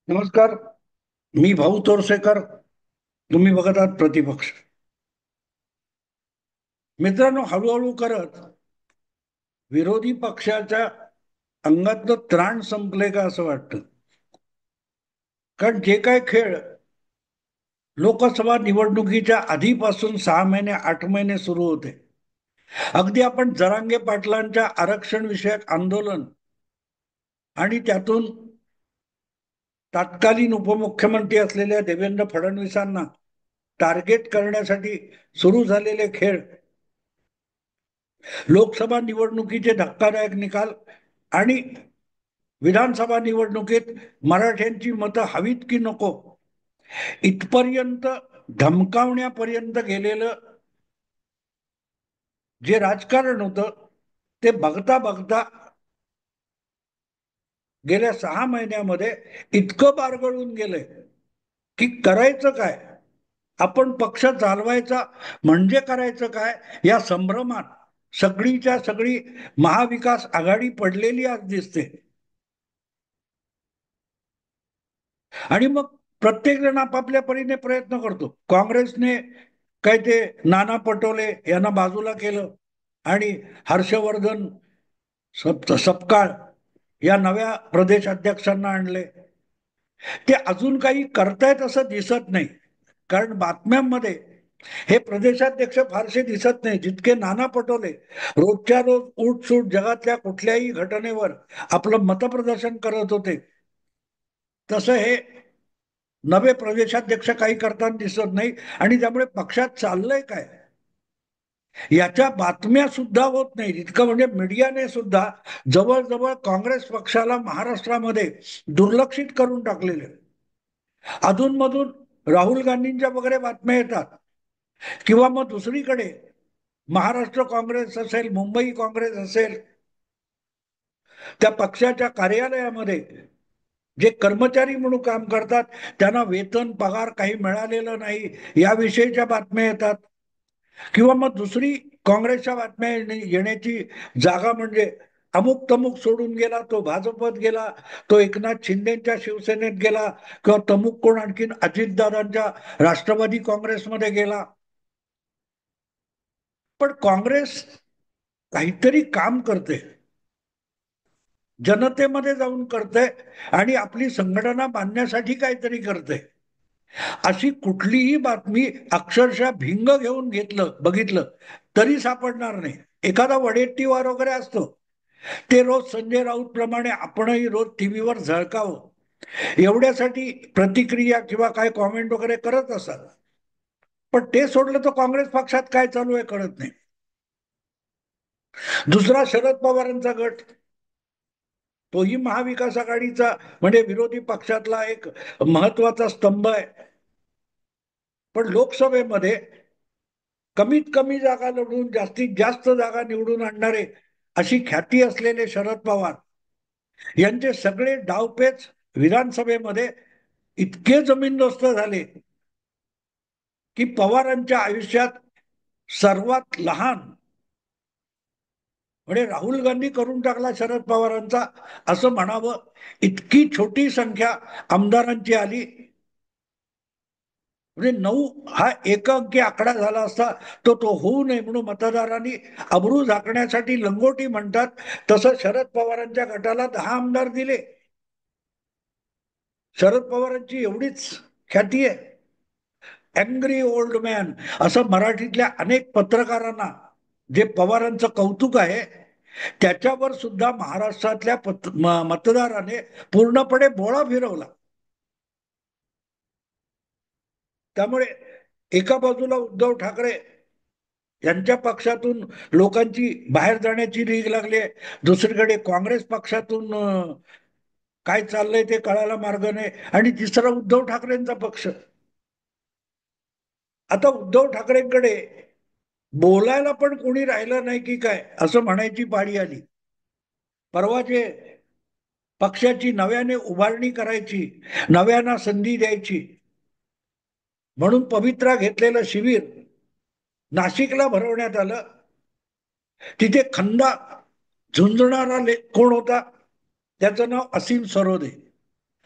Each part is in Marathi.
नमस्कार. मी भाऊ तोरसेकर. तुम्ही बघत आहात प्रतिपक्ष. मित्रांनो, हळूहळू करत विरोधी पक्षाच्या अंगातलं त्राण संपले का असं वाटतं. कारण जे काय खेळ लोकसभा निवडणुकीच्या आधीपासून 6 महिने 8 महिने सुरू होते. अगदी आपण जरांगे पाटलांच्या आरक्षण विषयक आंदोलन आणि त्यातून तत्कालीन उपमुख्यमंत्री असलेल्या देवेंद्र फडणवीसांना टार्गेट करण्यासाठी सुरू झालेले खेळ, लोकसभा निवडणुकीचे धक्कादायक निकाल आणि विधानसभा निवडणुकीत मराठ्यांची मतं हवीत की नको इथपर्यंत धमकावण्यापर्यंत गेलेलं जे राजकारण होतं ते बघता बघता गेल्या 6 महिन्यामध्ये इतकं बारगळून गेलंय की करायचं काय. आपण पक्ष चालवायचा म्हणजे करायचं काय या संभ्रमात सगळीच्या सगळी महाविकास आघाडी पडलेली आज दिसते. आणि मग प्रत्येक जण आपापल्या परीने प्रयत्न करतो. काँग्रेसने काय ते नाना पटोले यांना बाजूला केलं आणि हर्षवर्धन सपकाळ या नव्या प्रदेश अध्यक्षांना आणले. ते अजून काही करतायत असं दिसत नाही. कारण बातम्यांमध्ये हे प्रदेशाध्यक्ष फारसे दिसत नाही, जितके नाना पटोले रोजच्या रोज उठसूट जगातल्या कुठल्याही घटनेवर आपलं मतप्रदर्शन करत होते, तसं हे नवे प्रदेशाध्यक्ष काही करताना दिसत नाही. आणि त्यामुळे पक्षात चाललंय काय याच्या बातम्या सुद्धा होत नाही. इतकं म्हणजे मीडियाने सुद्धा जवळजवळ काँग्रेस पक्षाला महाराष्ट्रामध्ये दुर्लक्षित करून टाकलेले. अधूनमधून राहुल गांधींच्या वगैरे बातम्या येतात, किंवा मग दुसरीकडे महाराष्ट्र काँग्रेस असेल, मुंबई काँग्रेस असेल, त्या पक्षाच्या कार्यालयामध्ये जे कर्मचारी म्हणून काम करतात त्यांना वेतन पगार काही मिळालेलं नाही याविषयीच्या बातम्या येतात. किंवा मग दुसरी काँग्रेसच्या बातम्या येण्याची जागा म्हणजे अमुक तमुक सोडून गेला, तो भाजपत गेला, तो एकनाथ शिंदेच्या शिवसेनेत गेला, किंवा तमुक कोण आणखीन अजितदादांच्या राष्ट्रवादी काँग्रेसमध्ये गेला. पण काँग्रेस काहीतरी काम करते, जनतेमध्ये जाऊन करते आणि आपली संघटना बांधण्यासाठी काहीतरी करते. अशी कुठलीही बातमी अक्षरशः भिंग घेऊन बघितलं तरी सापडणार नाही. एखादा वडेट्टीवार वगैरे असतो, ते रोज संजय राऊत प्रमाणे आपणही रोज टीव्हीवर झळकावं एवढ्यासाठी प्रतिक्रिया किंवा काय कॉमेंट वगैरे करत असतात. पण ते सोडलं तर काँग्रेस पक्षात काय चालू आहे कळत नाही. दुसरा शरद पवारांचा गट, तोही महाविकास आघाडीचा म्हणजे विरोधी पक्षातला एक महत्वाचा स्तंभ आहे. पण लोकसभेमध्ये कमीत कमी जागा लढून जास्तीत जास्त जागा निवडून आणणारे अशी ख्याती असलेले शरद पवार यांचे सगळे डावपेच विधानसभेमध्ये इतके जमीनदोस्त झाले की पवारांच्या आयुष्यात सर्वात लहान म्हणजे राहुल गांधी करून टाकला शरद पवारांचा असं म्हणावं, इतकी छोटी संख्या आमदारांची आली. म्हणजे 9 हा एकांकी आकडा झाला असता तो तो होऊ नये म्हणून मतदारांनी अब्रू झाकण्यासाठी लंगोटी म्हणतात तसं शरद पवारांच्या गटाला 10 आमदार दिले. शरद पवारांची एवढीच ख्याती आहे. अँग्री ओल्ड मॅन असं मराठीतल्या अनेक पत्रकारांना जे पवारांचं कौतुक आहे, त्याच्यावर सुद्धा महाराष्ट्रातल्या मतदाराने पूर्णपणे बोळा फिरवला. त्यामुळे एका बाजूला उद्धव ठाकरे यांच्या पक्षातून लोकांची बाहेर जाण्याची रीग लागली आहे, दुसरीकडे काँग्रेस पक्षातून काय चाललंय ते कळायला मार्ग नाही, आणि तिसरा उद्धव ठाकरेंचा पक्ष. आता उद्धव ठाकरेंकडे बोलायला पण कोणी राहिलं नाही की काय असं म्हणायची पाळी आली. परवाचे पक्षाची नव्याने उभारणी करायची, नव्याना संधी द्यायची म्हणून पवित्रा घेतलेलं शिबिर नाशिकला भरवण्यात आलं. तिथे खंदा झुंजणारा कोण होता, त्याचं नाव असीम सरोदे.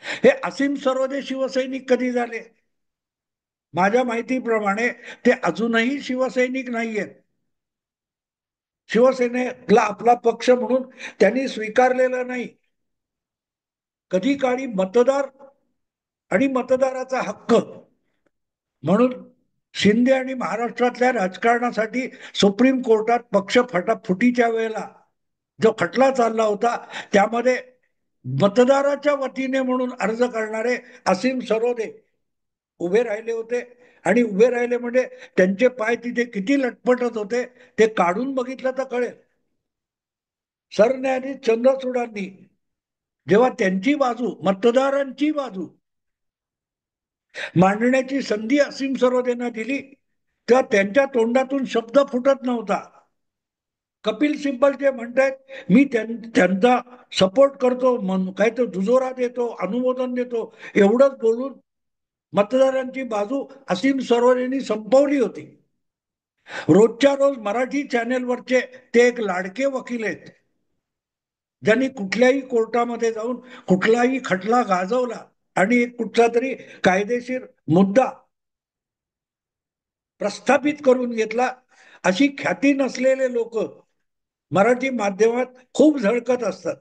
हे असीम सरोदे शिवसैनिक कधी झाले? माझ्या माहितीप्रमाणे ते अजूनही शिवसैनिक नाहीयेत. शिवसेनेला आपला पक्ष म्हणून त्यांनी स्वीकारलेलं नाही. कधी काळी मतदार आणि मतदाराचा हक्क म्हणून शिंदे आणि महाराष्ट्रातल्या राजकारणासाठी सुप्रीम कोर्टात पक्ष फुटीच्या वेळेला जो खटला चालला होता त्यामध्ये मतदाराच्या वतीने म्हणून अर्ज करणारे असीम सरोदे उभे राहिले होते. आणि उभे राहिले म्हणजे त्यांचे पाय तिथे किती लटपटत होते ते काढून बघितलं तर कळेल. सरन्यायाधीश चंद्रचूडांनी जेव्हा त्यांची बाजू, मतदारांची बाजू मांडण्याची संधी असीम सरोदेंना दिली तेव्हा त्यांच्या तोंडातून शब्द फुटत नव्हता. कपिल सिब्बल जे म्हणतायत मी त्यांचा सपोर्ट करतो, काय तो दुजोरा देतो, अनुमोदन देतो, एवढंच बोलून मतदारांची बाजू असीम सरोदेंनी संपवली होती. रोजच्या रोज मराठी चॅनेलवरचे ते एक लाडके वकील आहेत ज्यांनी कुठल्याही कोर्टामध्ये जाऊन कुठलाही खटला गाजवला आणि एक कुठला तरी कायदेशीर मुद्दा प्रस्थापित करून घेतला. अशी ख्याती नसलेले लोक मराठी माध्यमात खूप झळकत असतात.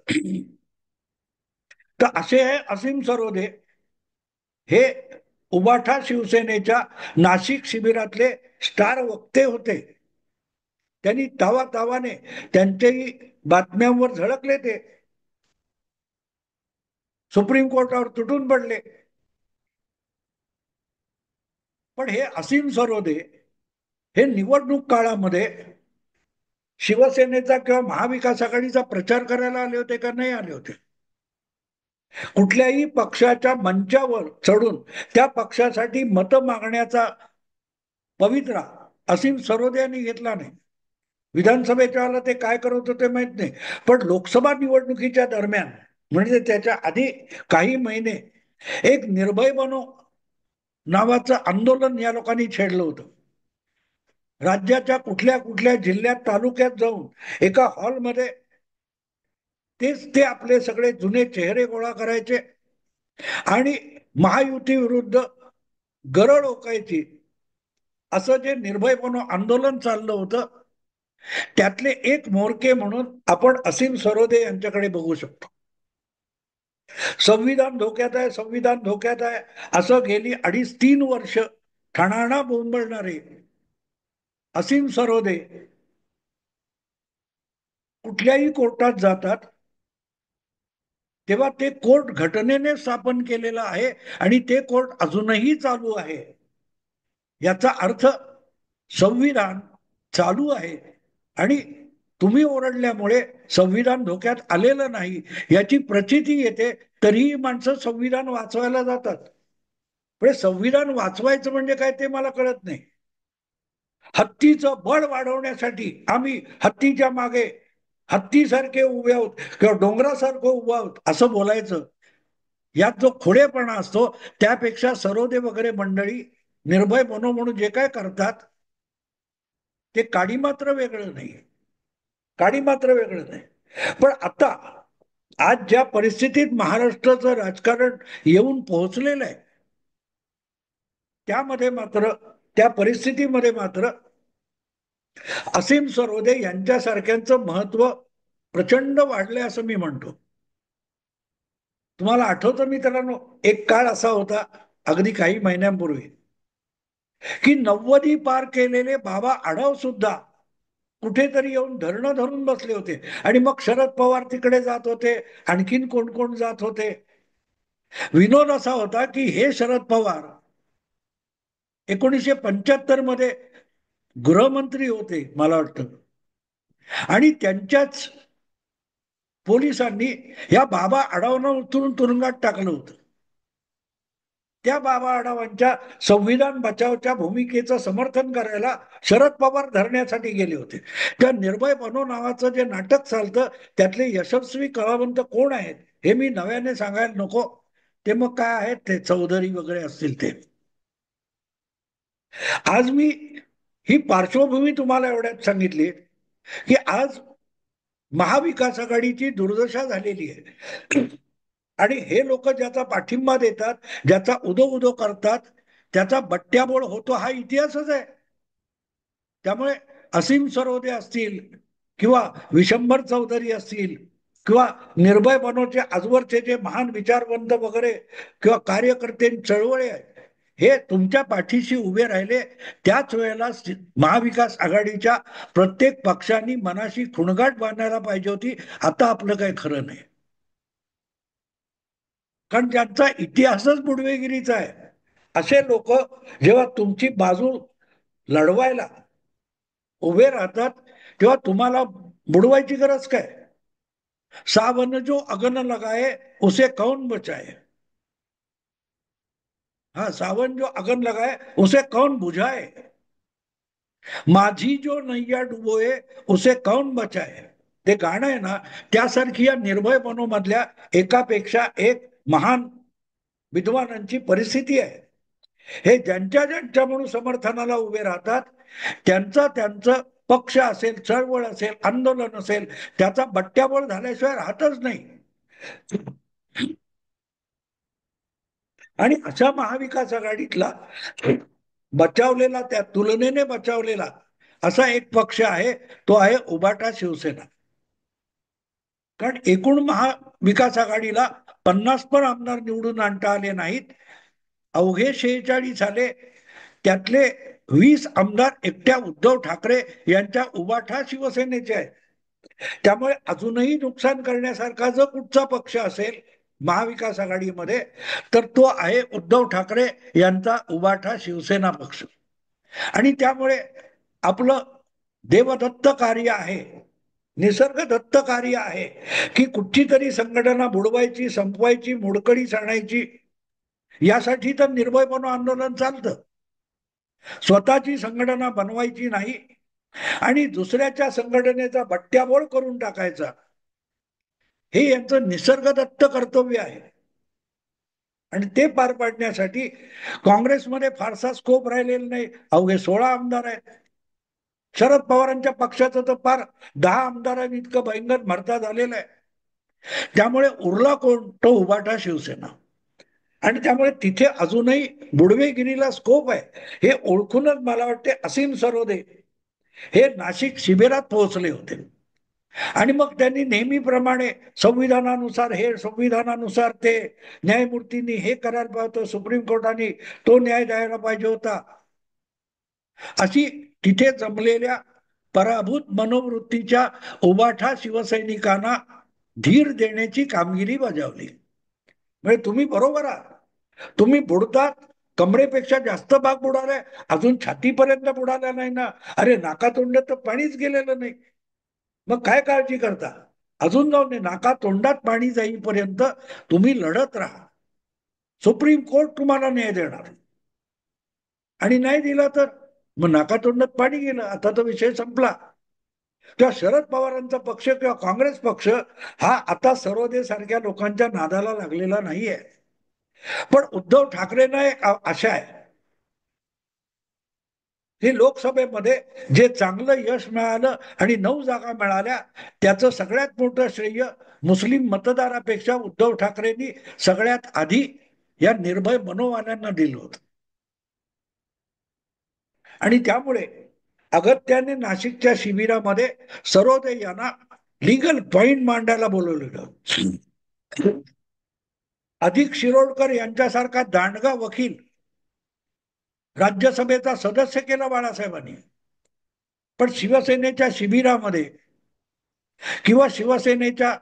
तर असे आहे असीम सरोदे, हे उबाठा शिवसेनेच्या नाशिक शिबिरातले स्टार वक्ते होते. त्यांनी तावातावाने त्यांच्याही बातम्यांवर झळकले, ते सुप्रीम कोर्टावर तुटून पडले. पण हे असीम सरोदे हे निवडणूक काळामध्ये शिवसेनेचा किंवा महाविकास आघाडीचा प्रचार करायला आले होते का? नाही आले होते. कुठल्याही पक्षाच्या मंचावर चढून त्या पक्षासाठी मत मागण्याचा पवित्रा असीम सरोदे यांनी घेतला नाही. विधानसभेच्या वेळेला ते काय करत होते माहित नाही, पण लोकसभा निवडणुकीच्या दरम्यान म्हणजे त्याच्या आधी काही महिने एक निर्भय बनो नावाचं आंदोलन या लोकांनी छेडलं होतं. राज्याच्या कुठल्या कुठल्या जिल्ह्यात तालुक्यात जाऊन एका हॉलमध्ये तेच ते आपले सगळे जुने चेहरे गोळा करायचे आणि महायुती विरुद्ध गरळ ओकायची असं जे निर्भयपणे आंदोलन चाललं होतं त्यातले एक मोरके म्हणून आपण असीम सरोदे यांच्याकडे बघू शकतो. संविधान धोक्यात आहे, संविधान धोक्यात आहे असं गेली 2.5-3 वर्ष ठाणाणा बोंबळणारे असीम सरोदे कुठल्याही कोर्टात जातात तेव्हा ते कोर्ट घटनेने स्थापन केलेलं आहे आणि ते कोर्ट अजूनही चालू आहे. याचा अर्थ संविधान चालू आहे आणि तुम्ही ओरडल्यामुळे संविधान धोक्यात आलेलं नाही याची प्रचिती येते, तरीही माणसं संविधान वाचवायला जातात. पण संविधान वाचवायचं म्हणजे काय ते मला कळत नाही. हत्तीचं बळ वाढवण्यासाठी आम्ही हत्तीच्या मागे हत्तीसारखे उभे आहोत किंवा डोंगरासारखं उभं आहोत असं बोलायचं, यात जो खोडेपणा असतो त्यापेक्षा सरोदे वगैरे मंडळी निर्भय बनो म्हणून जे काय करतात ते काडी मात्र वेगळं नाही. काडी मात्र वेगळं नाही. पण आता आज ज्या परिस्थितीत महाराष्ट्राचं राजकारण येऊन पोहोचलेलं आहे त्यामध्ये मात्र, त्या परिस्थितीमध्ये मात्र असीम सरोदे यांच्यासारख्यांचं महत्व प्रचंड वाढलंय असं मी म्हणतो. तुम्हाला आठवतं मित्रांनो, एक काळ असा होता अगदी काही महिन्यांपूर्वी की 90 पार केलेले बाबा आढाव सुद्धा कुठेतरी येऊन धरणं धरून बसले होते आणि मग शरद पवार तिकडे जात होते, आणखीन कोण कोण जात होते. विनोद असा होता की हे शरद पवार 1975 मध्ये गृहमंत्री होते मला वाटतं, आणि त्यांच्याच पोलिसांनी या बाबा आढावांना उचलून तुरुंगात टाकलं होतं. त्या बाबा आढावांच्या संविधान बचावच्या भूमिकेचं समर्थन करायला शरद पवार धरण्यासाठी गेले होते. त्या निर्भय बनो नावाचं जे नाटक चालतं त्यातले यशस्वी कलावंत कोण आहेत हे मी नव्याने सांगायला नको, ते मग काय आहेत ते चौधरी वगैरे असतील ते. आज मी ही पार्श्वभूमी तुम्हाला एवढ्यात सांगितली की आज महाविकास आघाडीची दुर्दशा झालेली आहे. आणि हे लोक ज्याचा पाठिंबा देतात, ज्याचा उदो उदो करतात, त्याचा बट्ट्याबोळ होतो हा इतिहासच आहे. त्यामुळे असीम सरोदे असतील किंवा विशंभर चौधरी असतील किंवा निर्भय बनोचे आजवरचे जे महान विचारवंत वगैरे किंवा कार्यकर्ते चळवळे आहेत, हे तुमच्या पाठीशी उभे राहिले. त्याच वेळेला महाविकास आघाडीच्या प्रत्येक पक्षांनी मनाशी खुणगाट बांधायला पाहिजे होती. आता आपलं काही खरं नाही, कारण ज्यांचा इतिहासच बुडवेगिरीचा आहे, असे लोक जेव्हा तुमची बाजू लढवायला उभे राहतात, तेव्हा तुम्हाला बुडवायची गरज काय? सावन जो अगन लगाए उसे कौन बचाए. हा, सावन जो अगन लगाए उसे कौन बुझाए. माझी जो नैया डुबोए उसे कौन बचाए. ते गाणं आहे ना, त्यासारखी या निर्भय मनोमधल्या एकापेक्षा एक महान विद्वानांची परिस्थिती आहे. हे ज्यांच्या ज्यांच्या म्हणून समर्थनाला उभे राहतात, त्यांचं त्यांचं पक्ष असेल, चळवळ असेल, आंदोलन असेल, त्याचा बट्ट्याबोळ झाल्याशिवाय राहतच नाही. आणि अशा महाविकास आघाडीतला बचावलेला, त्या तुलनेने बचावलेला असा एक पक्ष आहे, तो आहे उभाटा शिवसेना. कारण एकूण महाविकास आघाडीला 50 पण आमदार निवडून आणता आले नाहीत. अवघे 46 आले, त्यातले 20 आमदार एकट्या उद्धव ठाकरे यांच्या उभाठा शिवसेनेचे आहेत. त्यामुळे अजूनही नुकसान करण्यासारखा जर कुठचा पक्ष असेल महाविकास आघाडीमध्ये, तर तो आहे उद्धव ठाकरे यांचा उभाठा शिवसेना पक्ष. आणि त्यामुळे आपलं देवदत्त कार्य आहे, निसर्गदत्त कार्य आहे, की कुठची तरी संघटना बुडवायची, संपवायची, मोडकळीस आणायची. यासाठी तर निर्भयपणे आंदोलन चालतं. स्वतःची संघटना बनवायची नाही आणि दुसऱ्याच्या संघटनेचा बट्ट्याबोळ करून टाकायचा, हे यांचं निसर्गदत्त कर्तव्य आहे. आणि ते पार पाडण्यासाठी काँग्रेसमध्ये फारसा स्कोप राहिलेला नाही. अवघे 16 आमदार आहेत. शरद पवारांच्या पक्षाचं तर फार 10 आमदारांनी इतकं भयंकर भरता झालेलं आहे. त्यामुळे उरला कोण? तो उभाटा शिवसेना. आणि त्यामुळे तिथे अजूनही बुडवेगिरीला स्कोप आहे, हे ओळखूनच मला वाटते असीम सरोदे हे नाशिक शिबिरात पोहोचले होते. आणि मग त्यांनी नेहमीप्रमाणे संविधानानुसार हे, संविधानानुसार ते, न्यायमूर्तींनी हे करायला पाहिजे होतं, सुप्रीम कोर्टाने तो न्याय द्यायला पाहिजे होता, अशी तिथे जमलेल्या पराभूत मनोवृत्तीच्या उबाठा शिवसैनिकांना धीर देण्याची कामगिरी बजावली. म्हणजे तुम्ही बरोबर आहात, तुम्ही बुडतात, कमरेपेक्षा जास्त भाग बुडालाय, अजून छातीपर्यंत बुडाला नाही ना. अरे नाकातोंड तर पाणीच गेलेलं नाही, मग काय काळजी करता? अजून जाऊन नाका तोंडात पाणी जाईपर्यंत तुम्ही लढत राहा. सुप्रीम कोर्ट तुम्हाला न्याय देणार, आणि नाही दिला तर मग नाका तोंडात पाणी गेलं, आता तो विषय संपला. किंवा शरद पवारांचा पक्ष किंवा काँग्रेस पक्ष हा आता सरोदे सारख्या लोकांच्या नादाला लागलेला नाहीये. पण उद्धव ठाकरेंना एक आशा आहे, हे लोकसभेमध्ये जे चांगलं यश मिळालं आणि 9 जागा मिळाल्या, त्याचं सगळ्यात मोठं श्रेय मुस्लिम मतदारापेक्षा उद्धव ठाकरेंनी सगळ्यात आधी या निर्भय मनोवाल्यांना दिलं होतं. आणि त्यामुळे अगत्याने नाशिकच्या शिबिरामध्ये सरोदे यांना लीगल पॉइंट मांडायला बोलवलेलं. अधिक शिरोडकर यांच्यासारखा दांडगा वकील राज्यसभेचा सदस्य केला बाळासाहेबांनी. पण शिवसेनेच्या शिबिरामध्ये किंवा शिवसेनेच्या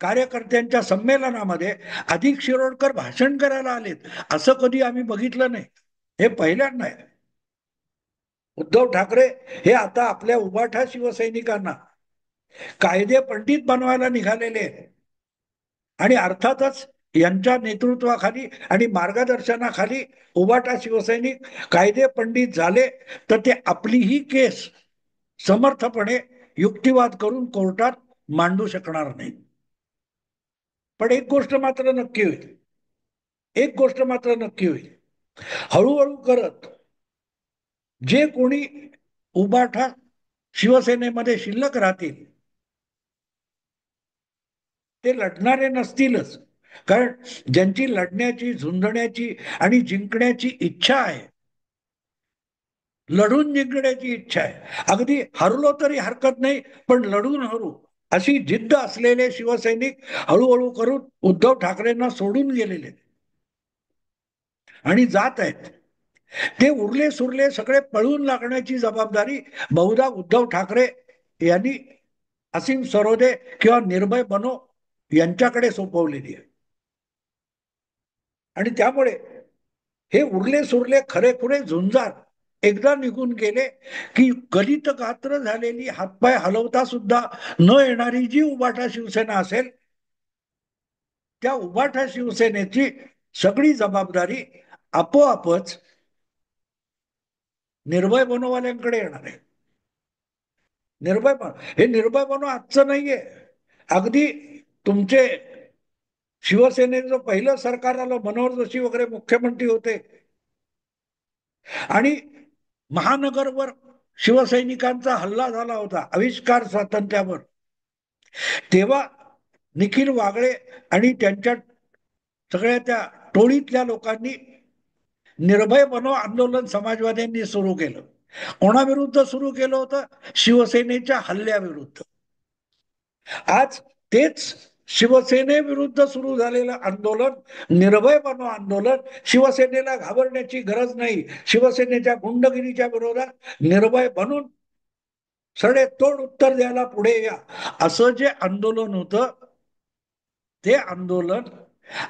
कार्यकर्त्यांच्या संमेलनामध्ये अधिक शिरोडकर भाषण करायला आलेत, असं कधी आम्ही बघितलं नाही. हे पहिल्यांदा आहे. उद्धव ठाकरे हे आता आपल्या उभाठा शिवसैनिकांना कायदे पंडित बनवायला निघालेले आहेत. आणि अर्थातच यांच्या नेतृत्वाखाली आणि मार्गदर्शनाखाली उभाटा शिवसैनिक कायदे पंडित झाले तर ते आपलीही केस समर्थपणे युक्तिवाद करून कोर्टात मांडू शकणार नाही. पण एक गोष्ट मात्र नक्की होईल, एक गोष्ट मात्र नक्की होईल, हळूहळू करत जे कोणी उभाठा शिवसेनेमध्ये शिल्लक राहतील, ते लढणारे नसतीलच. कारण ज्यांची लढण्याची, झुंजण्याची आणि जिंकण्याची इच्छा आहे, लढून जिंकण्याची इच्छा आहे, अगदी हरलो तरी हरकत नाही पण लढून हरू, अशी जिद्द असलेले शिवसैनिक हळूहळू करून उद्धव ठाकरेंना सोडून गेलेले आणि जात आहेत. ते उरले सुरले सगळे पळून लागण्याची जबाबदारी बहुधा उद्धव ठाकरे यांनी असीम सरोदे किंवा निर्भय बनो यांच्याकडे सोपवलेली आहे. आणि त्यामुळे हे उरले सुरले खरेखुरे झुंजार एकदा निघून गेले की गलित गात्र झालेली, हातपाय हलवता सुद्धा न येणारी जी उबाठा शिवसेना असेल, त्या उबाठा शिवसेनेची सगळी जबाबदारी आपोआपच निर्भय बनोवाल्यांकडे येणार आहे. निर्भय बनो हे निर्भय बनो आजचं नाहीये. अगदी तुमचे शिवसेनेचं पहिलं सरकार आलं, मनोहर जोशी वगैरे मुख्यमंत्री होते आणि महानगरवर शिवसैनिकांचा हल्ला झाला होता आविष्कार स्वातंत्र्यावर, तेव्हा निखिल वागळे आणि त्यांच्या सगळ्या त्या टोळीतल्या लोकांनी निर्भय बनो आंदोलन समाजवाद्यांनी सुरू केलं. कोणाविरुद्ध सुरू केलं होतं? शिवसेनेच्या हल्ल्याविरुद्ध. आज तेच शिवसेनेविरुद्ध सुरू झालेलं आंदोलन, निर्भय बनो आंदोलन, शिवसेनेला घाबरण्याची गरज नाही, शिवसेनेच्या गुंडगिरीच्या विरोधात निर्भय बनून सडेतोड उत्तर द्यायला पुढे या, असं जे आंदोलन होतं, ते आंदोलन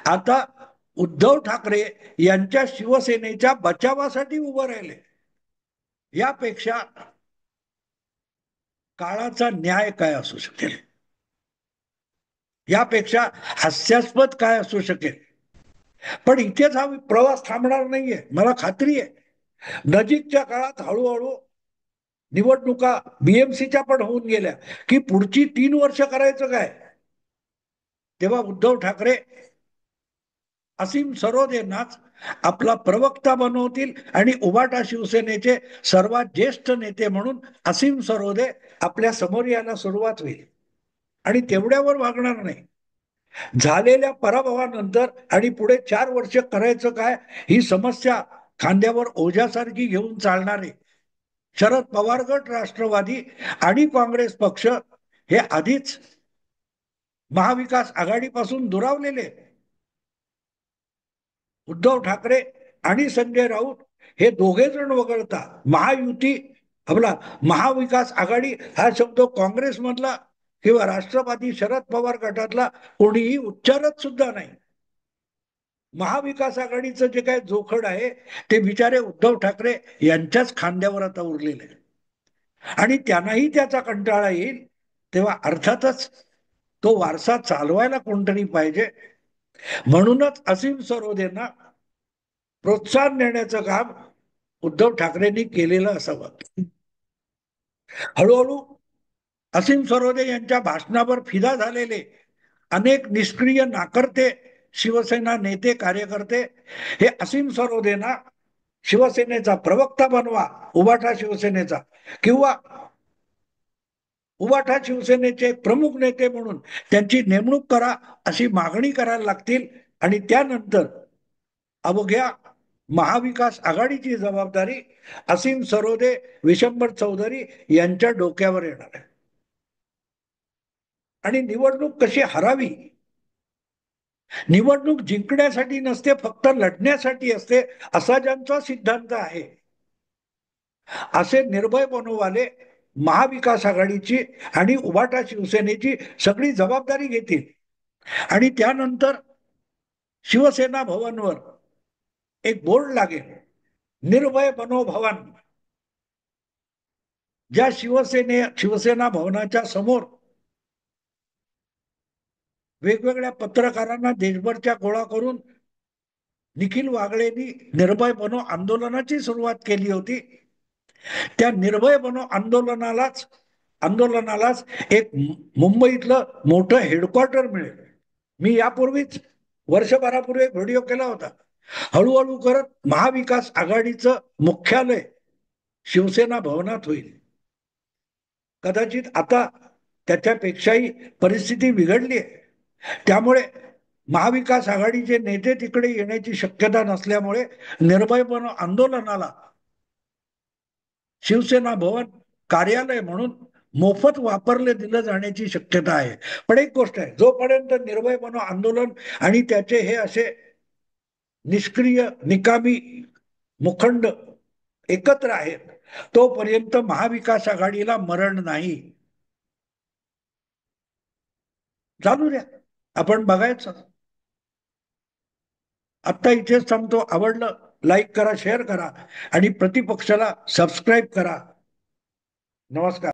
आता उद्धव ठाकरे यांच्या शिवसेनेच्या बचावासाठी उभं राहिले. यापेक्षा काळाचा न्याय काय असू शकेल, यापेक्षा हास्यास्पद काय असू शकेल. पण इथेच हा प्रवास थांबणार नाहीये, मला खात्री आहे. नजीकच्या काळात हळूहळू निवडणुका बीएमसीच्या पण होऊन गेल्या की पुढची 3 वर्ष करायचं काय, तेव्हा उद्धव ठाकरे असीम सरोदेंनाच आपला प्रवक्ता बनवतील आणि उबाटा शिवसेनेचे सर्वात ज्येष्ठ नेते म्हणून असीम सरोदे आपल्या समोर यायला सुरुवात होईल. आणि तेवढ्यावर वागणार नाही. झालेल्या पराभवानंतर आणि पुढे 4 वर्ष करायचं काय, ही समस्या खांद्यावर ओझ्यासारखी घेऊन चालणारे शरद पवार गट, राष्ट्रवादी आणि काँग्रेस पक्ष हे आधीच महाविकास आघाडीपासून दुरावलेले. उद्धव ठाकरे आणि संजय राऊत हे दोघे जण वगळता महायुती, आपला महाविकास आघाडी हा शब्द काँग्रेसमधला किंवा राष्ट्रवादी शरद पवार गटातला कोणीही उच्चारत सुद्धा नाही. महाविकास आघाडीचं जे काय जोखड आहे ते बिचारे उद्धव ठाकरे यांच्याच खांद्यावर आता उरलेले आहे. आणि त्यांनाही त्याचा कंटाळा येईल, तेव्हा अर्थातच तो वारसा चालवायला कोणतरी पाहिजे. म्हणूनच असीम सरोदेंना प्रोत्साहन देण्याचं काम उद्धव ठाकरेंनी केलेलं असावं. हळूहळू असीम सरोदे यांच्या भाषणावर फिदा झालेले अनेक निष्क्रिय नाकर्ते शिवसेना नेते, कार्यकर्ते हे असीम सरोदेंना शिवसेनेचा प्रवक्ता बनवा, उबाठा शिवसेनेचा, किंवा उबाठा शिवसेनेचे प्रमुख नेते म्हणून त्यांची नेमणूक करा, अशी मागणी करायला लागतील. आणि त्यानंतर अवघ्या महाविकास आघाडीची जबाबदारी असीम सरोदे, विशंबर चौधरी यांच्या डोक्यावर येणार आहे. आणि निवडणूक कशी हरावी, निवडणूक जिंकण्यासाठी नसते, फक्त लढण्यासाठी असते, असा ज्यांचा सिद्धांत आहे, असे निर्भय बनोवाले महाविकास आघाडीची आणि उबाटा शिवसेनेची सगळी जबाबदारी घेतील. आणि त्यानंतर शिवसेना भवनवर एक बोर्ड लागेल, निर्भय बनो भवन. ज्या शिवसेना भवनाच्या समोर वेगवेगळ्या पत्रकारांना देशभरच्या गोळा करून निखिल वागळेंनी निर्भय बनो आंदोलनाची सुरुवात केली होती, त्या निर्भय बनो आंदोलनालाच एक मुंबईतलं मोठं हेडक्वार्टर मिळेल. मी यापूर्वीच वर्षभरापूर्वी एक व्हिडिओ केला होता. हळूहळू करत महाविकास आघाडीचं मुख्यालय शिवसेना भवनात होईल. कदाचित आता त्याच्यापेक्षाही परिस्थिती बिघडली आहे. त्यामुळे महाविकास आघाडीचे नेते तिकडे येण्याची शक्यता नसल्यामुळे निर्भय बनो आंदोलनाला शिवसेना भवन कार्यालय म्हणून मोफत वापरले दिलं जाण्याची शक्यता आहे. पण एक गोष्ट आहे, जोपर्यंत निर्भय बनो आंदोलन आणि त्याचे हे असे निष्क्रिय निकामी मुखंड एकत्र आहेत, तोपर्यंत महाविकास आघाडीला मरण नाही. चालू द्या, आपण बघायचं. आत्ता इथेच थांबतो. आवडलं लाईक करा, शेअर करा आणि प्रतिपक्षाला सबस्क्राईब करा. नमस्कार.